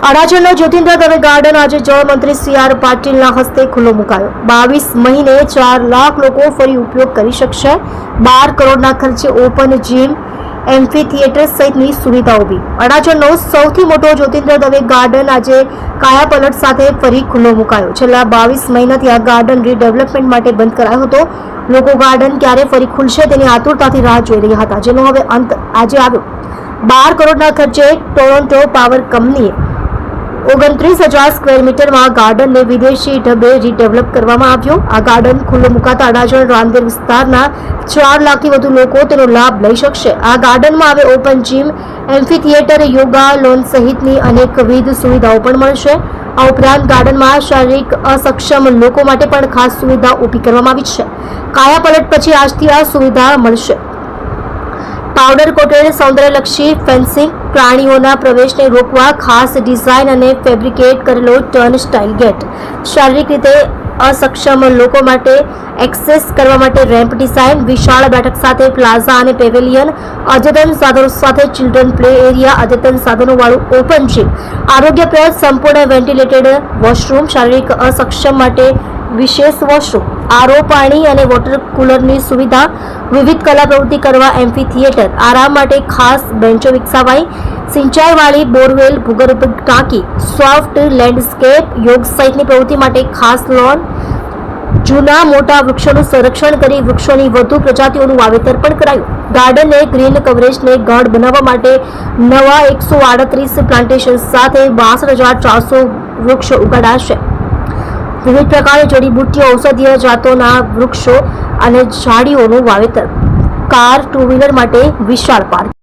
અડાજણનો Jyotindra Dave garden આજે જળમંત્રી CR પાટીલના હસ્તે ખુલ્લો મુકાયો। 22 મહિને 4 લાખ લોકો ફરી ઉપયોગ કરી શકશે। 12 કરોડના ખર્ચે ઓપન જીમ, એમ્ફી થિયેટર સહિતની સુવિધા ઊભી। અડાજણનો સૌથી મોટો જ્યોતિન્દ્ર દવે ગાર્ડન આજે કાયાપલટ સાથે ફરી ખુલ્લો મુકાયો। છેલ્લા 22 મહિનાથી આ ગાર્ડન રીડેવલપમેન્ટ માટે બંધ કરાયો હતો। લોકો ગાર્ડન ક્યારે ફરી ખુલશે તેની આતુરતાથી રાહ જોઈ રહ્યા હતા, જેનો હવે અંત આજે આવ્યો। 12 કરોડના ખર્ચે ટોરોન્ટો પાવર કંપનીએ 29,000 સ્ક્વેર મીટરમાં ગાર્ડનને વિદેશી ઢબે રીડેવલપ કરવામાં આવ્યું। આ ગાર્ડન ખુલ્લું મુકાતા અડાજણ રાંદેર વિસ્તારના 4 લાખથી વધુ લોકો તેનો લાભ લઈ શકશે। આ ગાર્ડનમાં હવે open gym, amphitheatre, yoga lawn સહિતની અનેકવિધ સુવિધાઓ પણ મળશે। આ ઉપરાંત ગાર્ડનમાં શારીરિક અસક્ષમ લોકો માટે પણ ખાસ સુવિધા ઊભી કરવામાં આવી છે। કાયાપલટ પછી આજથી આ સુવિધા મળશે। પાવડર કોટેડ સૌંદર્યલક્ષી ફેન્સિંગ, પ્રાણીઓના પ્રવેશને રોકવા ખાસ ડિઝાઇન અને ફેબ્રિકેટ કરેલો ટર્ન સ્ટાઇલ ગેટ, શારીરિક રીતે અસક્ષમ લોકો માટે એક્સેસ કરવા માટે રેમ્પ ડિઝાઇન, વિશાળ બેઠક સાથે પ્લાઝા અને પેવેલિયન, અદ્યતન સાધનો સાથે ચિલ્ડ્રન પ્લે એરિયા, અદ્યતન સાધનોવાળું ઓપન જીમ, આરોગ્યપ્રદ સંપૂર્ણ વેન્ટિલેટેડ વોશરૂમ, શારીરિક અસક્ષમ માટે વિશેષ વોશરૂમ, આરો પાણી અને વોટર કુલરની સુવિધા, વિવિધ કલા પ્રવૃત્તિ કરવા એમ્ફી થિયેટર, આરામ માટે ખાસ બેન્ચો વિકસાવાઈ, સિંચાઈવાળી બોરવેલ, ભૂગર્ભ ટાંકી, સોફ્ટ લેન્ડસ્કેપ, યોગ સહિતની પ્રવૃત્તિ માટે ખાસ લોન, જૂના મોટા વૃક્ષોનું સંરક્ષણ કરી વૃક્ષોની વધુ પ્રજાતિઓનું વાવેતર પણ કરાયું। ગાર્ડનને ગ્રીન કવરેજને ગાઢ બનાવવા માટે નવા 138 પ્લાન્ટેશન સાથે 62,400 વૃક્ષો ઉગાડાશે। વિવિધ પ્રકારની જડીબુટ્ટીઓ, ઔષધીય જાતોના વૃક્ષો અને ઝાડીઓનું વાવેતર, કાર, ટુ વ્હીલર માટે વિશાળ પાર્ક।